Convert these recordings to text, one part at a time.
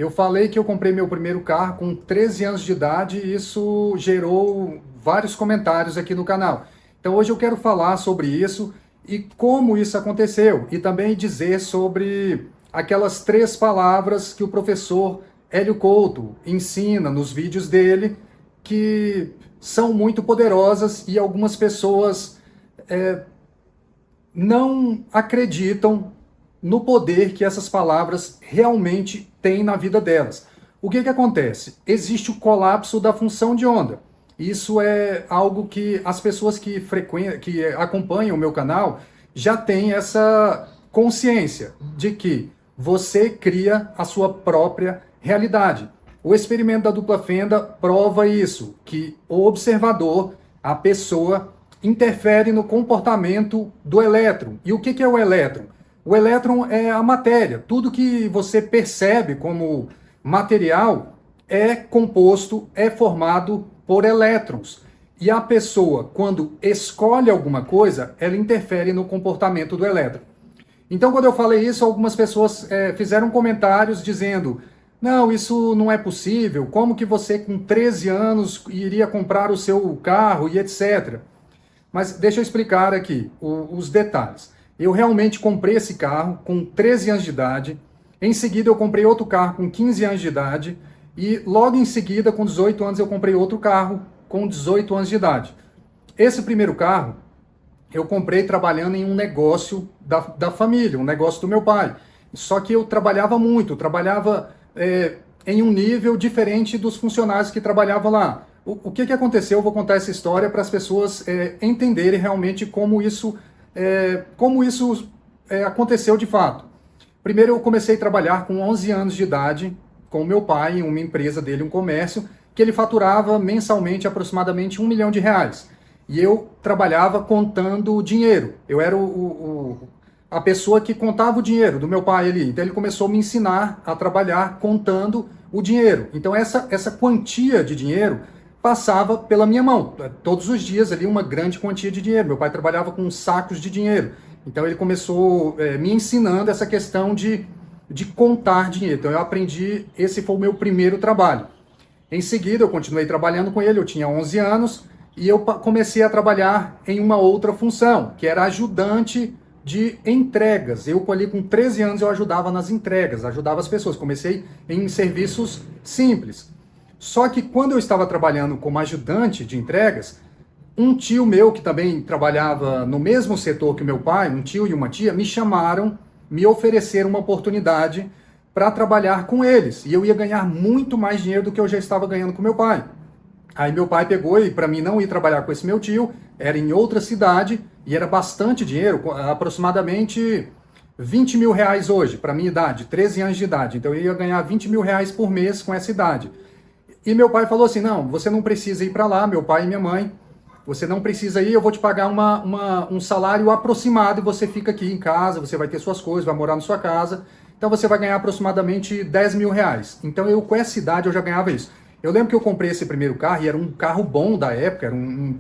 Eu falei que eu comprei meu primeiro carro com 13 anos de idade e isso gerou vários comentários aqui no canal. Então hoje eu quero falar sobre isso e como isso aconteceu e também dizer sobre aquelas 3 palavras que o professor Hélio Couto ensina nos vídeos dele, que são muito poderosas e algumas pessoas não acreditam no poder que essas palavras realmente têm na vida delas. O que acontece? Existe o colapso da função de onda. Isso é algo que as pessoas que acompanham o meu canal já têm essa consciência de que você cria a sua própria realidade. O experimento da dupla fenda prova isso, que o observador, a pessoa, interfere no comportamento do elétron. E o que é o elétron? O elétron é a matéria. Tudo que você percebe como material é composto, é formado por elétrons. E a pessoa, quando escolhe alguma coisa, ela interfere no comportamento do elétron. Então, quando eu falei isso, algumas pessoas fizeram comentários dizendo: não, isso não é possível, como que você com 13 anos iria comprar o seu carro e etc. Mas deixa eu explicar aqui os detalhes. Eu realmente comprei esse carro com 13 anos de idade, em seguida eu comprei outro carro com 15 anos de idade, e logo em seguida, com 18 anos, eu comprei outro carro com 18 anos de idade. Esse primeiro carro eu comprei trabalhando em um negócio da família, um negócio do meu pai. Só que eu trabalhava muito, em um nível diferente dos funcionários que trabalhavam lá. O que aconteceu? Eu vou contar essa história para as pessoas entenderem realmente como isso aconteceu de fato. Primeiro, eu comecei a trabalhar com 11 anos de idade com o meu pai em uma empresa dele, um comércio, que ele faturava mensalmente aproximadamente R$ 1 milhão. E eu trabalhava contando dinheiro. Eu era a pessoa que contava o dinheiro do meu pai ali. Então ele começou a me ensinar a trabalhar contando o dinheiro. Então essa quantia de dinheiro passava pela minha mão. Todos os dias ali uma grande quantia de dinheiro. Meu pai trabalhava com sacos de dinheiro. Então ele começou me ensinando essa questão de contar dinheiro. Então eu aprendi, esse foi o meu primeiro trabalho. Em seguida eu continuei trabalhando com ele, eu tinha 11 anos, e eu comecei a trabalhar em uma outra função, que era ajudante de entregas. Eu ali com 13 anos eu ajudava nas entregas, ajudava as pessoas. Comecei em serviços simples. Só que quando eu estava trabalhando como ajudante de entregas, um tio meu que também trabalhava no mesmo setor que o meu pai, um tio e uma tia, me ofereceram uma oportunidade para trabalhar com eles. E eu ia ganhar muito mais dinheiro do que eu já estava ganhando com meu pai. Aí meu pai pegou e para mim não ir trabalhar com esse meu tio, era em outra cidade e era bastante dinheiro, aproximadamente R$ 20 mil hoje, para minha idade, 13 anos de idade. Então eu ia ganhar R$ 20 mil por mês com essa idade. E meu pai falou assim: não, você não precisa ir para lá, meu pai e minha mãe, você não precisa ir, eu vou te pagar um salário aproximado e você fica aqui em casa, você vai ter suas coisas, vai morar na sua casa, então você vai ganhar aproximadamente R$ 10 mil. Então eu com essa idade eu já ganhava isso. Eu lembro que eu comprei esse primeiro carro e era um carro bom da época,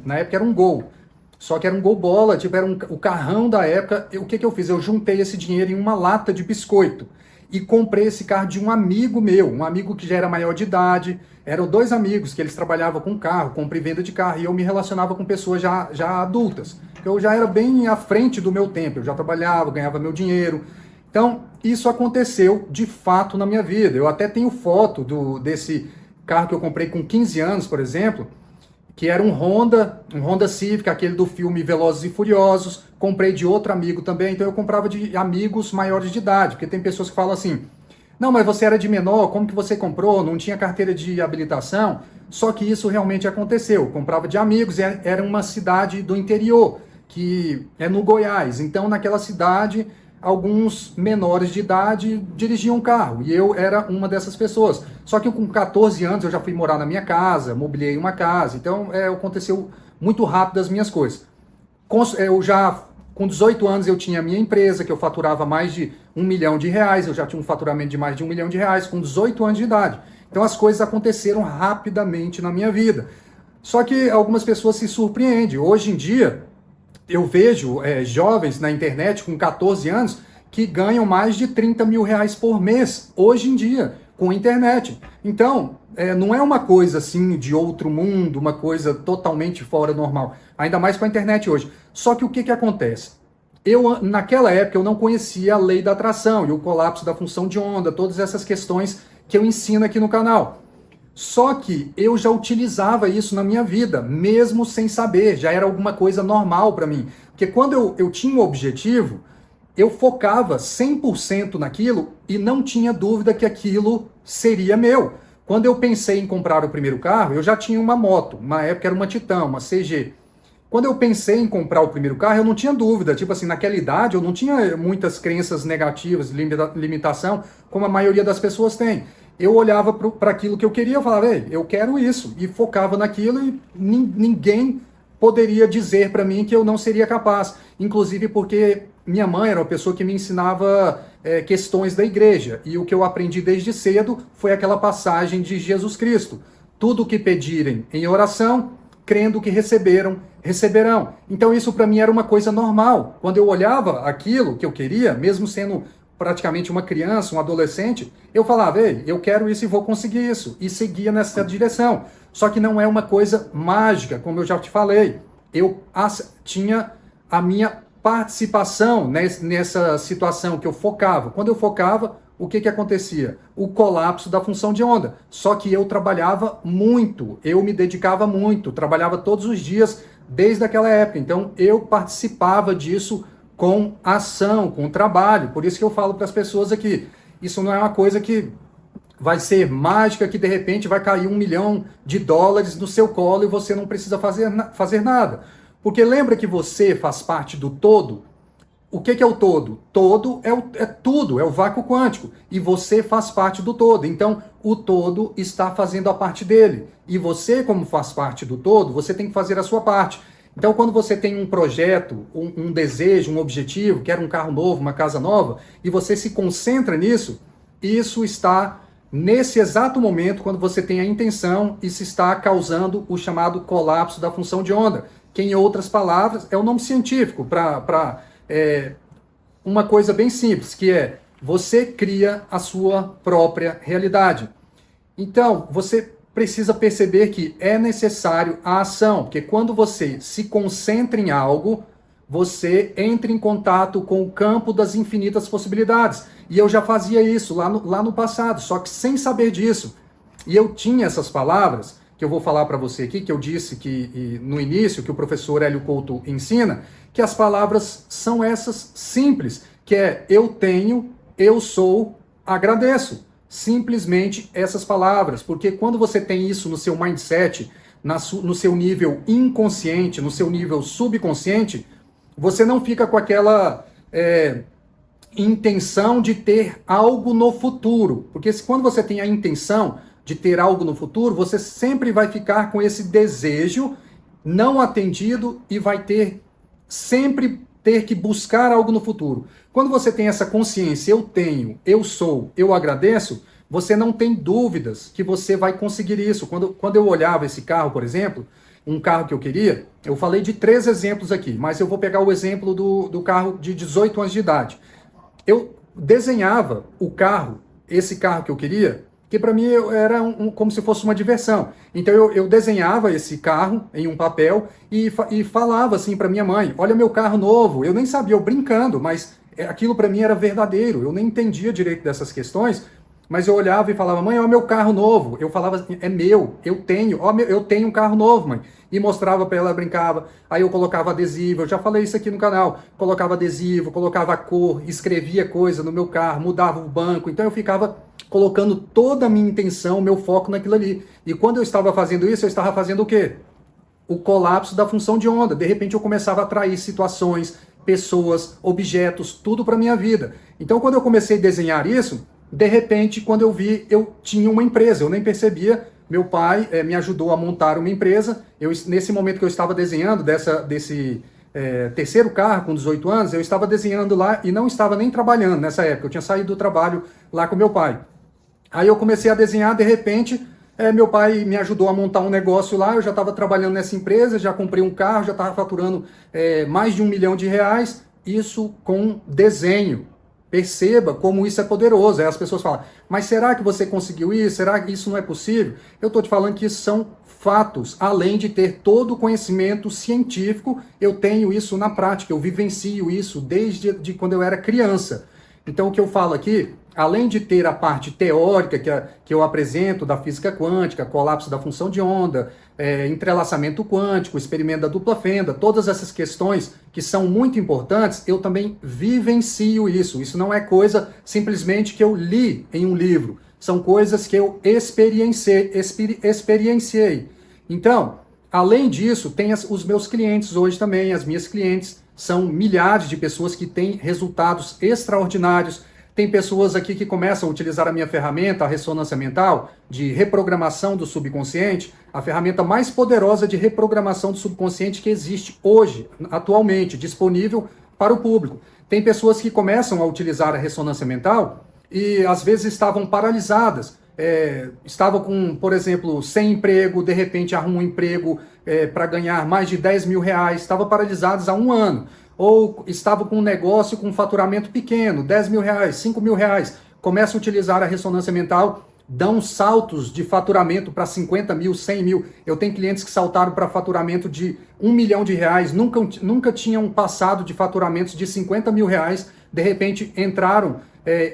na época era um Gol. Só que era um Gol bola, era o carrão da época. O que eu fiz? Eu juntei esse dinheiro em uma lata de biscoito e comprei esse carro de um amigo meu, um amigo que já era maior de idade. Eram 2 amigos que eles trabalhavam com carro, compra e venda de carro, e eu me relacionava com pessoas já adultas. Eu já era bem à frente do meu tempo, eu já trabalhava, ganhava meu dinheiro. Então, isso aconteceu de fato na minha vida. Eu até tenho foto desse carro que eu comprei com 15 anos, por exemplo, que era um Honda Civic, aquele do filme Velozes e Furiosos. Comprei de outro amigo também, então eu comprava de amigos maiores de idade, porque tem pessoas que falam assim: não, mas você era de menor, como que você comprou? Não tinha carteira de habilitação? Só que isso realmente aconteceu. Eu comprava de amigos, era uma cidade do interior, que é no Goiás. Então, naquela cidade, alguns menores de idade dirigiam um carro, e eu era uma dessas pessoas. Só que com 14 anos eu já fui morar na minha casa, mobiliei uma casa, então aconteceu muito rápido as minhas coisas. Com 18 anos eu tinha a minha empresa, que eu faturava mais de R$ 1 milhão, eu já tinha um faturamento de mais de R$ 1 milhão, com 18 anos de idade. Então as coisas aconteceram rapidamente na minha vida. Só que algumas pessoas se surpreendem. Hoje em dia, eu vejo jovens na internet com 14 anos que ganham mais de R$ 30 mil por mês, hoje em dia, com a internet. Então, não é uma coisa assim de outro mundo, uma coisa totalmente fora do normal. Ainda mais com a internet hoje. Só que o que acontece? Naquela época, eu não conhecia a lei da atração e o colapso da função de onda, todas essas questões que eu ensino aqui no canal. Só que eu já utilizava isso na minha vida, mesmo sem saber, já era alguma coisa normal para mim. Porque quando eu tinha um objetivo, eu focava 100% naquilo e não tinha dúvida que aquilo seria meu. Quando eu pensei em comprar o primeiro carro, eu já tinha uma moto, uma época era uma Titan, uma CG. Quando eu pensei em comprar o primeiro carro, eu não tinha dúvida. Tipo assim, naquela idade eu não tinha muitas crenças negativas, limitação, como a maioria das pessoas tem. Eu olhava para aquilo que eu queria e falava, ei, eu quero isso. E focava naquilo e ninguém poderia dizer para mim que eu não seria capaz. Inclusive porque minha mãe era uma pessoa que me ensinava questões da igreja. E o que eu aprendi desde cedo foi aquela passagem de Jesus Cristo. Tudo o que pedirem em oração, crendo que receberão. Então isso para mim era uma coisa normal. Quando eu olhava aquilo que eu queria, mesmo sendo praticamente uma criança, um adolescente, eu falava, ei, eu quero isso e vou conseguir isso. E seguia nessa direção. Só que não é uma coisa mágica, como eu já te falei. Eu tinha a minha participação nessa situação que eu focava. Quando eu focava, o que acontecia? O colapso da função de onda. Só que eu trabalhava muito, eu me dedicava muito, trabalhava todos os dias desde aquela época. Então eu participava disso com ação, com trabalho. Por isso que eu falo para as pessoas aqui, isso não é uma coisa que vai ser mágica, que de repente vai cair $1 milhão no seu colo e você não precisa fazer nada. Porque lembra que você faz parte do todo? O que é o todo? Todo é tudo, é o vácuo quântico. E você faz parte do todo. Então, o todo está fazendo a parte dele. E você, como faz parte do todo, você tem que fazer a sua parte. Então, quando você tem um projeto, um desejo, um objetivo, quer um carro novo, uma casa nova, e você se concentra nisso, isso está nesse exato momento, quando você tem a intenção, isso está causando o chamado colapso da função de onda, que em outras palavras é o nome científico para uma coisa bem simples, que é você cria a sua própria realidade. Então, você precisa perceber que é necessário a ação, porque quando você se concentra em algo, você entra em contato com o campo das infinitas possibilidades. E eu já fazia isso lá no passado, só que sem saber disso. E eu tinha essas palavras, que eu vou falar para você aqui, que eu disse no início, que o professor Hélio Couto ensina, que as palavras são essas simples, que é eu tenho, eu sou, agradeço. Simplesmente essas palavras, porque quando você tem isso no seu mindset, no seu nível inconsciente, no seu nível subconsciente, você não fica com aquela intenção de ter algo no futuro. Porque quando você tem a intenção de ter algo no futuro, você sempre vai ficar com esse desejo não atendido e vai sempre ter que buscar algo no futuro. Quando você tem essa consciência, eu tenho, eu sou, eu agradeço, você não tem dúvidas que você vai conseguir isso. Quando eu olhava esse carro, por exemplo, um carro que eu queria, eu falei de 3 exemplos aqui, mas eu vou pegar o exemplo do carro de 18 anos de idade. Eu desenhava o carro, esse carro que eu queria, que para mim era como se fosse uma diversão. Então eu desenhava esse carro em um papel e falava assim para minha mãe, olha meu carro novo. Eu nem sabia, eu brincando, mas aquilo para mim era verdadeiro. Eu nem entendia direito dessas questões, mas eu olhava e falava, mãe, olha meu carro novo. Eu falava, é meu, eu tenho um carro novo, mãe. E mostrava para ela, brincava. Aí eu colocava adesivo, eu já falei isso aqui no canal. Colocava adesivo, colocava a cor, escrevia coisa no meu carro, mudava o banco. Então eu ficava colocando toda a minha intenção, meu foco naquilo ali. E quando eu estava fazendo isso, eu estava fazendo o quê? O colapso da função de onda. De repente eu começava a atrair situações, pessoas, objetos, tudo para minha vida. Então quando eu comecei a desenhar isso, de repente, quando eu vi, eu tinha uma empresa, eu nem percebia. Meu pai me ajudou a montar uma empresa. Nesse momento que eu estava desenhando desse terceiro carro, com 18 anos, eu estava desenhando lá e não estava nem trabalhando nessa época. Eu tinha saído do trabalho lá com meu pai. Aí eu comecei a desenhar, de repente, meu pai me ajudou a montar um negócio lá, eu já estava trabalhando nessa empresa, já comprei um carro, já estava faturando mais de R$1 milhão, isso com desenho. Perceba como isso é poderoso. Aí as pessoas falam, mas será que você conseguiu isso? Será que isso não é possível? Eu estou te falando que isso são fatos. Além de ter todo o conhecimento científico, eu tenho isso na prática, eu vivencio isso desde quando eu era criança. Então o que eu falo aqui, além de ter a parte teórica que eu apresento da física quântica, colapso da função de onda, entrelaçamento quântico, experimento da dupla fenda, todas essas questões que são muito importantes, eu também vivencio isso. Isso não é coisa simplesmente que eu li em um livro. São coisas que eu experienciei. Então, além disso, tem os meus clientes hoje também, as minhas clientes, são milhares de pessoas que têm resultados extraordinários. Tem pessoas aqui que começam a utilizar a minha ferramenta, a ressonância mental, de reprogramação do subconsciente, a ferramenta mais poderosa de reprogramação do subconsciente que existe hoje, atualmente, disponível para o público. Tem pessoas que começam a utilizar a ressonância mental e às vezes estavam paralisadas. Estavam com, por exemplo, sem emprego, de repente arrumam um emprego para ganhar mais de 10 mil reais, estavam paralisados há um ano. Ou estavam com um negócio com um faturamento pequeno, 10 mil reais, 5 mil reais, começam a utilizar a ressonância mental, dão saltos de faturamento para 50 mil, 100 mil. Eu tenho clientes que saltaram para faturamento de 1 milhão de reais, nunca tinham passado de faturamentos de 50 mil reais, de repente entraram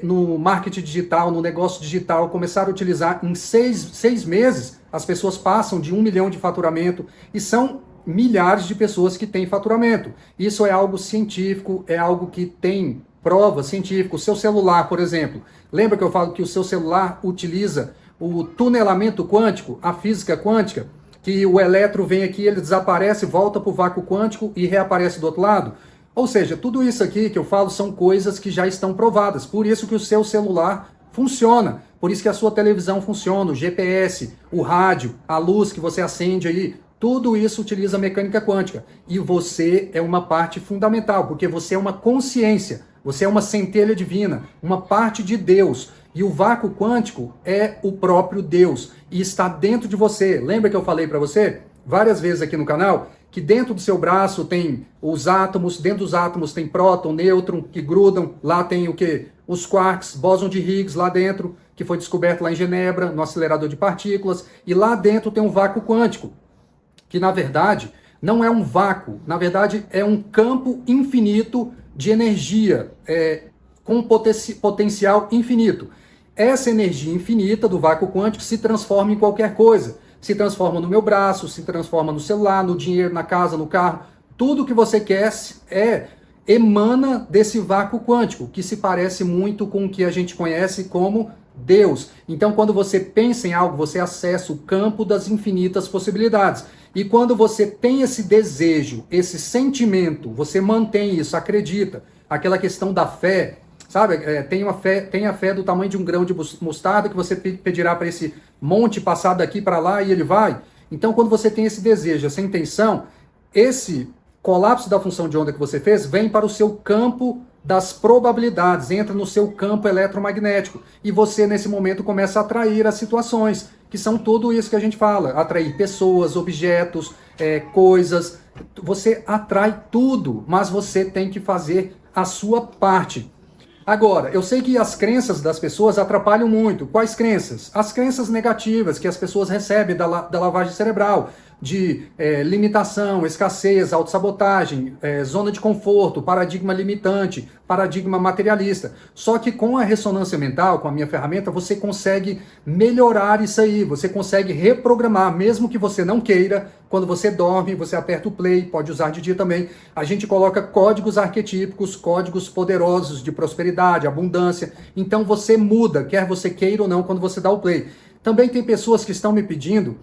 no marketing digital, no negócio digital, começaram a utilizar em seis meses, as pessoas passam de 1 milhão de faturamento e são milhares de pessoas que têm faturamento. Isso é algo científico, é algo que tem prova científica. O seu celular, por exemplo, lembra que eu falo que o seu celular utiliza o tunelamento quântico, a física quântica, que o elétron vem aqui, ele desaparece, volta para o vácuo quântico e reaparece do outro lado? Ou seja, tudo isso aqui que eu falo são coisas que já estão provadas. Por isso que o seu celular funciona. Por isso que a sua televisão funciona, o GPS, o rádio, a luz que você acende aí, tudo isso utiliza mecânica quântica. E você é uma parte fundamental, porque você é uma consciência, você é uma centelha divina, uma parte de Deus. E o vácuo quântico é o próprio Deus e está dentro de você. Lembra que eu falei para você várias vezes aqui no canal que dentro do seu braço tem os átomos, dentro dos átomos tem próton, nêutron que grudam, lá tem o quê? Os quarks, bóson de Higgs lá dentro, que foi descoberto lá em Genebra, no acelerador de partículas, e lá dentro tem um vácuo quântico, que na verdade não é um vácuo, na verdade é um campo infinito de energia, com potencial infinito. Essa energia infinita do vácuo quântico se transforma em qualquer coisa. Se transforma no meu braço, se transforma no celular, no dinheiro, na casa, no carro. Tudo que você quer emana desse vácuo quântico, que se parece muito com o que a gente conhece como Deus. Então, quando você pensa em algo, você acessa o campo das infinitas possibilidades. E quando você tem esse desejo, esse sentimento, você mantém isso, acredita. Aquela questão da fé, sabe? Tem a fé do tamanho de um grão de mostarda que você pedirá para esse monte passar daqui para lá e ele vai. Então, quando você tem esse desejo, essa intenção, esse colapso da função de onda que você fez vem para o seu campo das probabilidades, entra no seu campo eletromagnético e você, nesse momento, começa a atrair as situações, que são tudo isso que a gente fala, atrair pessoas, objetos, coisas. Você atrai tudo, mas você tem que fazer a sua parte. Agora, eu sei que as crenças das pessoas atrapalham muito. Quais crenças? As crenças negativas que as pessoas recebem da lavagem cerebral, de limitação, escassez, autossabotagem, zona de conforto, paradigma limitante, paradigma materialista. Só que com a ressonância mental, com a minha ferramenta, você consegue melhorar isso aí, você consegue reprogramar, mesmo que você não queira. Quando você dorme, você aperta o play, pode usar de dia também. A gente coloca códigos arquetípicos, códigos poderosos de prosperidade, abundância. Então você muda, quer você queira ou não, quando você dá o play. Também tem pessoas que estão me pedindo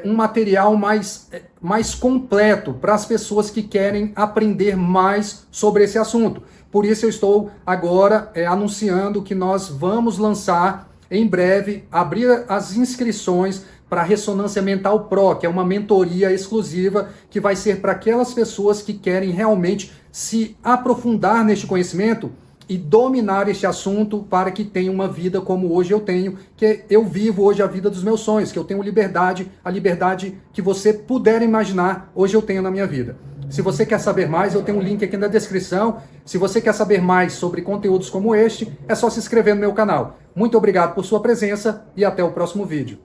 um material mais completo para as pessoas que querem aprender mais sobre esse assunto. Por isso eu estou agora anunciando que nós vamos lançar em breve, abrir as inscrições para a Ressonância Mental Pro, que é uma mentoria exclusiva que vai ser para aquelas pessoas que querem realmente se aprofundar neste conhecimento e dominar este assunto para que tenha uma vida como hoje eu tenho, que eu vivo hoje a vida dos meus sonhos, que eu tenho liberdade, a liberdade que você puder imaginar, hoje eu tenho na minha vida. Se você quer saber mais, eu tenho um link aqui na descrição. Se você quer saber mais sobre conteúdos como este, é só se inscrever no meu canal. Muito obrigado por sua presença e até o próximo vídeo.